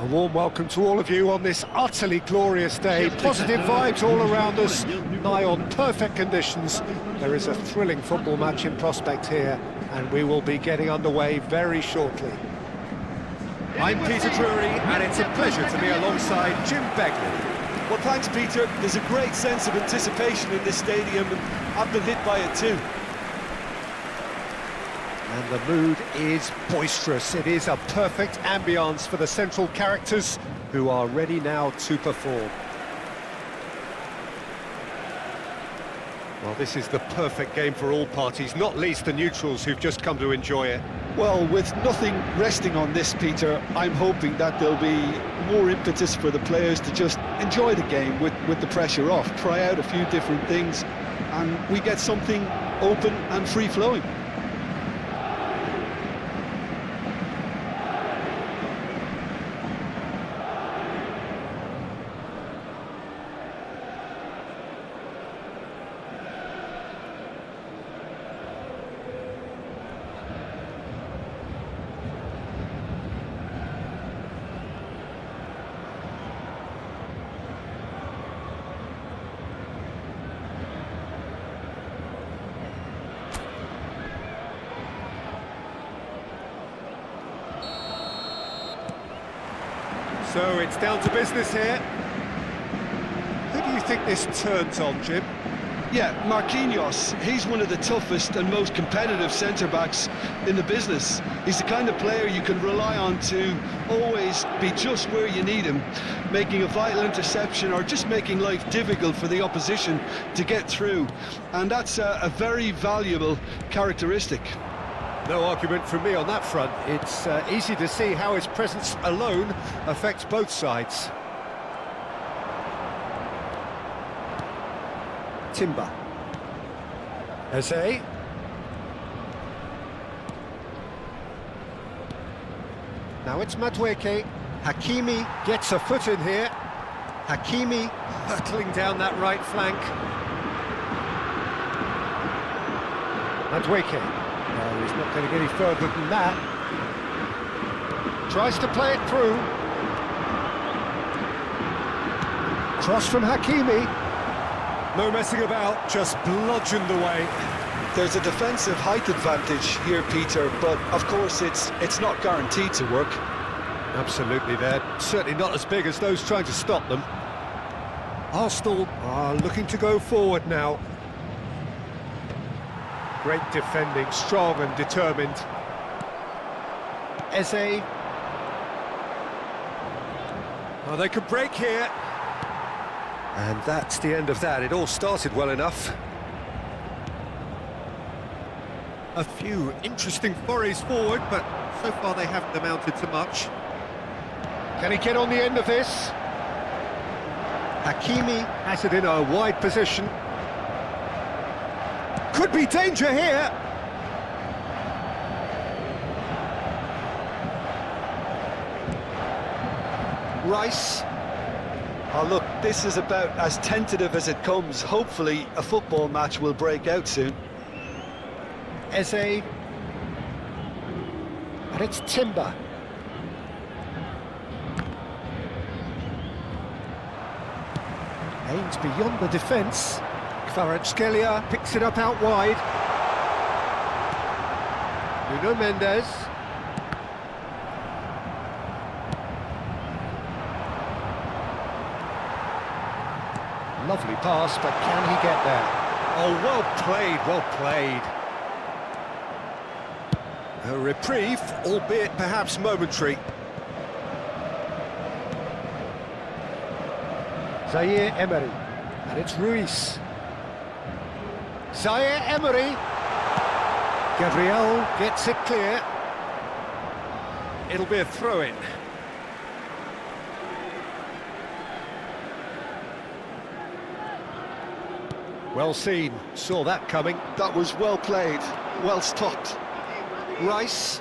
A warm welcome to all of you on this utterly glorious day. Positive vibes all around us, nigh on perfect conditions. There is a thrilling football match in prospect here, and we will be getting underway very shortly. I'm Peter Drury, and it's a pleasure to be alongside Jim Begley. Well, thanks, Peter. There's a great sense of anticipation in this stadium, and I've been hit by it too. And the mood is boisterous. It is a perfect ambience for the central characters who are ready now to perform. Well, this is the perfect game for all parties, not least the neutrals who've just come to enjoy it. Well, with nothing resting on this, Peter, I'm hoping that there'll be more impetus for the players to just enjoy the game with the pressure off, try out a few different things, and we get something open and free-flowing. So it's down to business here. Who do you think this turns on, Jim? Yeah, Marquinhos, he's one of the toughest and most competitive centre-backs in the business. He's the kind of player you can rely on to always be just where you need him, making a vital interception or just making life difficult for the opposition to get through. And that's a very valuable characteristic. No argument from me on that front. It's easy to see how his presence alone affects both sides. Timber. Eze. Now it's Madueke. Hakimi gets a foot in here. Hakimi hurtling down that right flank. Madueke. No, he's not going to get any further than that. Tries to play it through. Cross from Hakimi. No messing about, just bludgeoned away. There's a defensive height advantage here, Peter, but of course it's not guaranteed to work. Absolutely, they're certainly not as big as those trying to stop them. Arsenal are looking to go forward now. Great defending, strong and determined. Eze. Oh, they could break here. And that's the end of that. It all started well enough. A few interesting forays forward, but so far they haven't amounted to much. Can he get on the end of this? Hakimi has it in a wide position. Could be danger here. Rice. Oh, look, this is about as tentative as it comes. Hopefully, a football match will break out soon. Eze. And it's Timber. Aims beyond the defence. Kvaratskhelia picks it up out wide. Nuno Mendes. Lovely pass, but can he get there? Oh, well played, well played. A reprieve, albeit perhaps momentary. Zaire Emery, and it's Ruiz. Zaire Emery. Gabriel gets it clear. It'll be a throw-in. Well seen, saw that coming. That was well played, well stopped. Rice.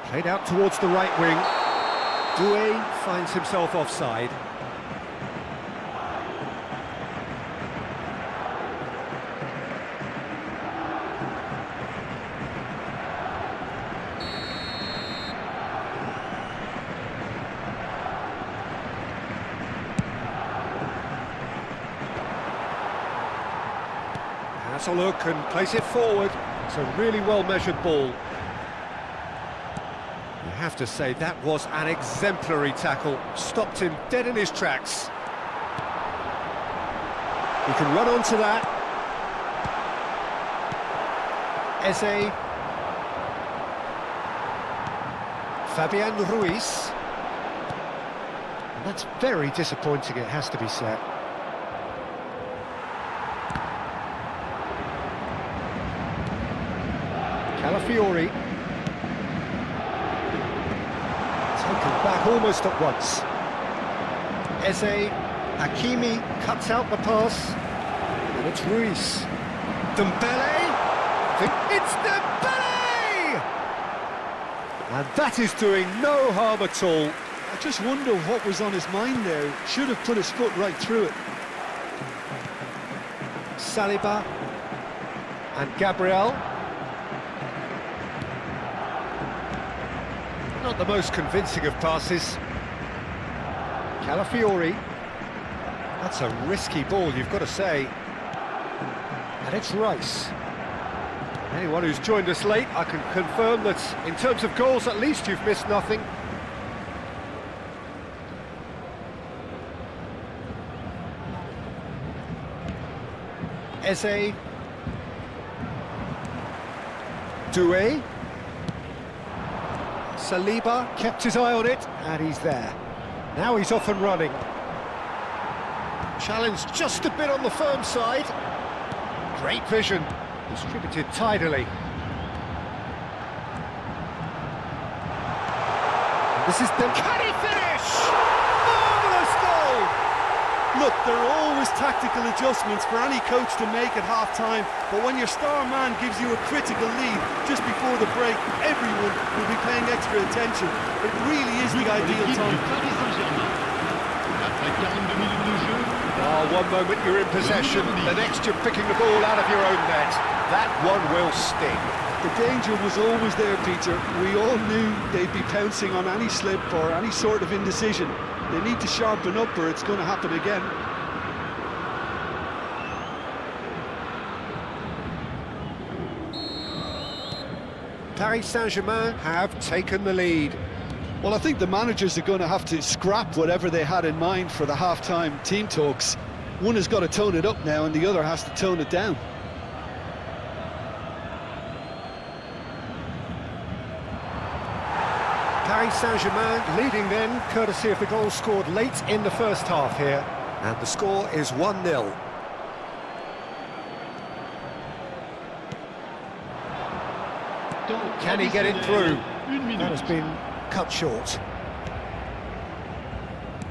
Played out towards the right wing. Doué finds himself offside. Has a look and plays it forward. It's a really well-measured ball. You have to say that was an exemplary tackle. Stopped him dead in his tracks. He can run onto that. Eze. Fabian Ruiz. And that's very disappointing, it has to be said. Calafiori. Taken back almost at once. Eze. Hakimi cuts out the pass. And it's Ruiz. Dembele. It's Dembele! And that is doing no harm at all. I just wonder what was on his mind there. Should have put his foot right through it. Saliba and Gabriel. Not the most convincing of passes. Calafiori. That's a risky ball, you've got to say. And it's Rice. Anyone who's joined us late, I can confirm that in terms of goals, at least you've missed nothing. Eze. Doué. Saliba kept his eye on it, and he's there. Now he's off and running. Challenge just a bit on the firm side. Great vision. Distributed tidily. This is the... Can he finish? Marvellous goal! Look, there are always tactical adjustments for any coach to make at half-time, but when your star man gives you a critical lead just before the break, everyone will be paying extra attention. It really is the ideal time. Oh, one moment you're in possession, the next you're picking the ball out of your own net. That one will sting. The danger was always there, Peter. We all knew they'd be pouncing on any slip or any sort of indecision. They need to sharpen up or it's going to happen again. Paris Saint-Germain have taken the lead. Well, I think the managers are going to have to scrap whatever they had in mind for the half-time team talks. One has got to tone it up now and the other has to tone it down. Paris Saint-Germain leading then, courtesy of the goal scored late in the first half here. And the score is 1-0. Can he get it through? That has been cut short.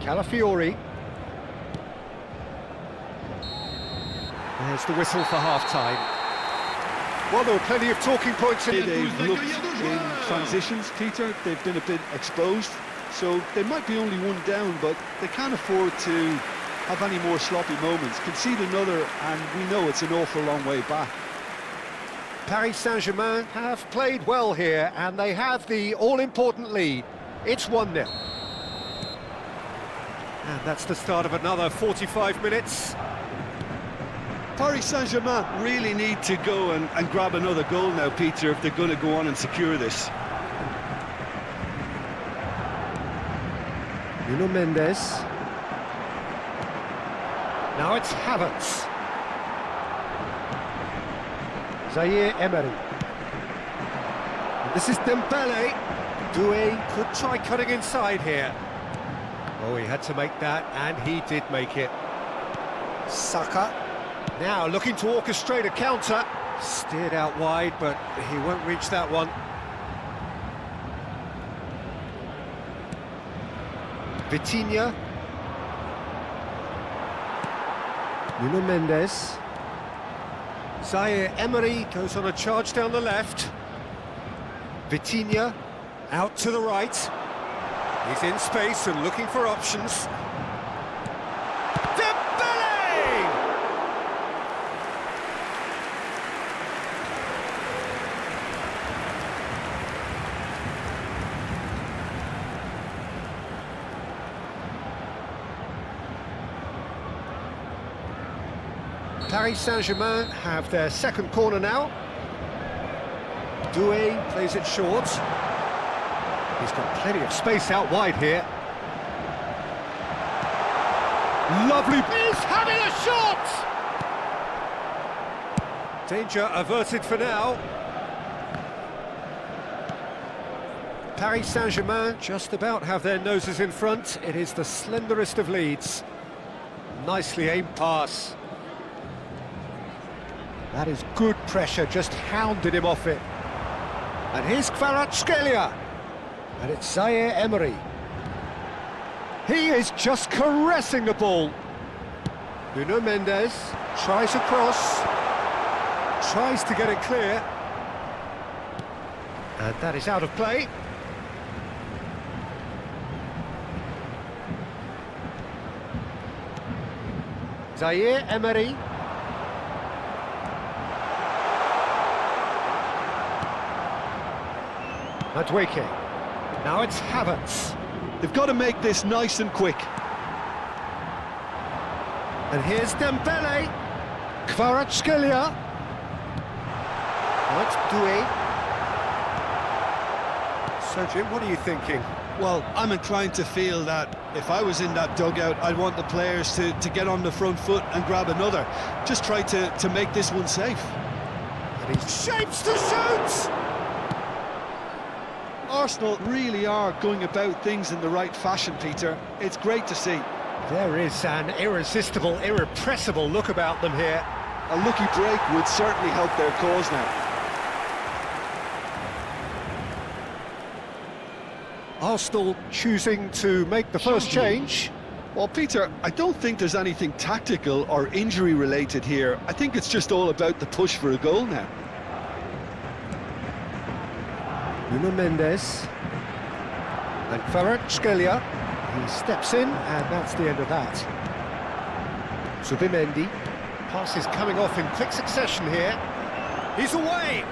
Calafiori. There's the whistle for half-time. Well, there were plenty of talking points in They've looked in transitions, Peter. They've been a bit exposed, so they might be only one down, but they can't afford to have any more sloppy moments. Concede another, and we know it's an awful long way back. Paris Saint-Germain have played well here, and they have the all-important lead. It's 1-0. And that's the start of another 45 minutes. Paris Saint-Germain really need to go and grab another goal now, Peter, if they're going to go on and secure this. Nuno Mendes. Now it's Havertz. Zaire Emery. And this is Dembele. Doué could try cutting inside here. Oh, he had to make that, and he did make it. Saka. Now looking to orchestrate a counter. Steered out wide, but he won't reach that one. Vitinha. Nuno Mendes. Zaire Emery goes on a charge down the left. Vitinha out to the right. He's in space and looking for options. Dembele! Paris Saint-Germain have their second corner now. Doué plays it short. He's got plenty of space out wide here. Lovely, he's having a shot! Danger averted for now. Paris Saint-Germain just about have their noses in front. It is the slenderest of leads. Nicely aimed pass. That is good pressure, just hounded him off it. And here's Kvaratskhelia. And it's Zaire Emery. He is just caressing the ball. Nuno Mendes tries a cross. Tries to get it clear. And that is out of play. Zaire Emery. Madueke. Now it's Havertz. They've got to make this nice and quick. And here's Dembele. Kvaratskhelia. Now it's Doué. So Jim, what are you thinking? Well, I'm inclined to feel that if I was in that dugout, I'd want the players to get on the front foot and grab another. Just try to make this one safe. And he shapes to shoot! Arsenal really are going about things in the right fashion, Peter. It's great to see. There is an irresistible, irrepressible look about them here. A lucky break would certainly help their cause now. Arsenal choosing to make the first change. Well, Peter, I don't think there's anything tactical or injury-related here. I think it's just all about the push for a goal now. Nuno Mendes. And Kvaratskhelia. He steps in, and that's the end of that. Zubimendi. Pass is coming off in quick succession here. He's away!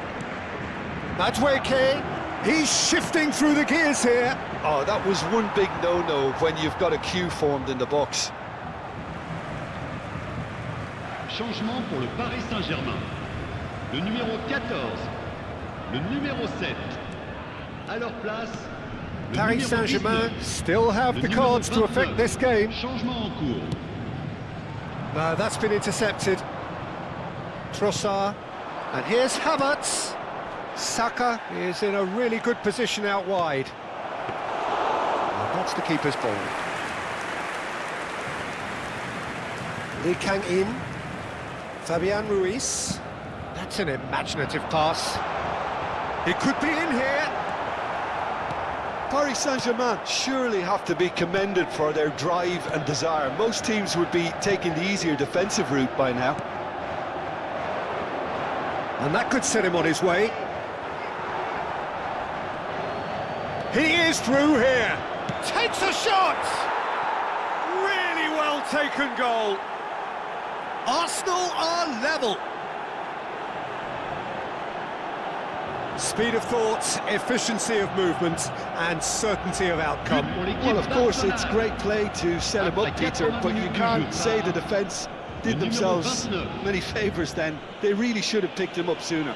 Madueke. He's shifting through the gears here. Oh, that was one big no-no when you've got a queue formed in the box. Changement pour le Paris Saint-Germain. Le numéro 14, le numéro 7. À leur place, le Paris numéro Saint-Germain 19, still have the cards to affect this game. Changement en cours. No, that's been intercepted. Trossard. And here's Havertz. Saka is in a really good position out wide. And that's the keeper's ball. Lee Kang-in. Fabian Ruiz. That's an imaginative pass. It could be in here. Paris Saint-Germain surely have to be commended for their drive and desire. Most teams would be taking the easier defensive route by now. And that could set him on his way. He is through here. Takes a shot! Really well taken goal. Arsenal are level. Speed of thought, efficiency of movement, and certainty of outcome. Well, of course, it's great play to set him up, Peter, but you can't say the defence did themselves many favours then. They really should have picked him up sooner.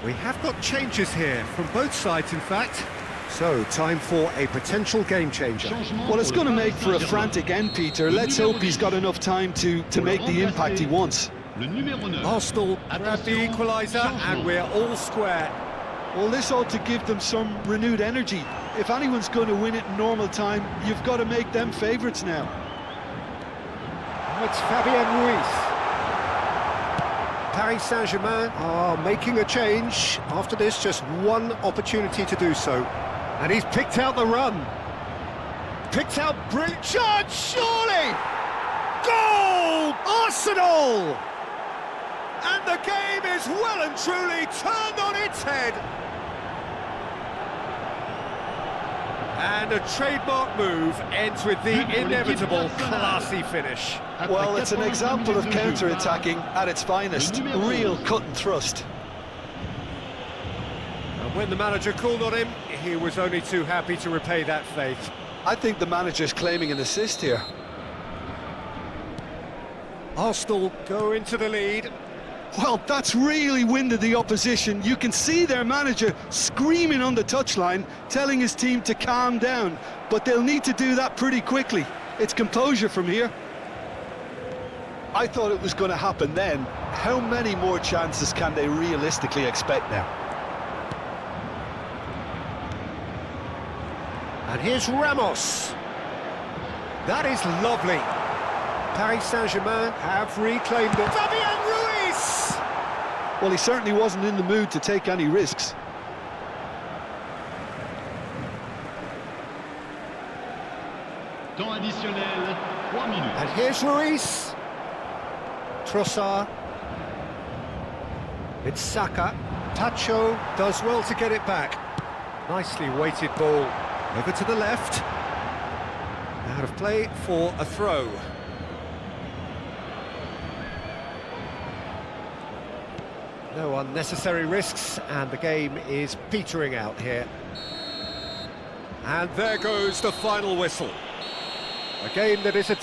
We have got changes here from both sides, in fact. So, time for a potential game changer. Well, it's going to make for a frantic end, Peter. Let's hope he's got enough time to make the impact he wants. Arsenal grab the equaliser, and we're all square. Well, this ought to give them some renewed energy. If anyone's going to win it in normal time, you've got to make them favourites now. It's Fabian Ruiz. Paris Saint-Germain are making a change. After this, just one opportunity to do so. And he's picked out the run. Picked out brilliant shot, surely! Goal! Arsenal! And the game is well and truly turned on its head. And a trademark move ends with the inevitable classy finish. Well, it's an example of counter-attacking at its finest. Real cut and thrust. And when the manager called on him, he was only too happy to repay that faith. I think the manager's claiming an assist here. Arsenal go into the lead. Well, that's really winded the opposition. You can see their manager screaming on the touchline, telling his team to calm down. But they'll need to do that pretty quickly. It's composure from here. I thought it was going to happen then. How many more chances can they realistically expect now? And here's Ramos. That is lovely. Paris Saint-Germain have reclaimed it. Fabian Ruiz! Well, he certainly wasn't in the mood to take any risks. Temps additionnel, 3 minutes. And here's Ruiz. Trossard. It's Saka. Tacho does well to get it back. Nicely weighted ball. Over to the left. Out of play for a throw. No unnecessary risks, and the game is petering out here. And there goes the final whistle. A game that is a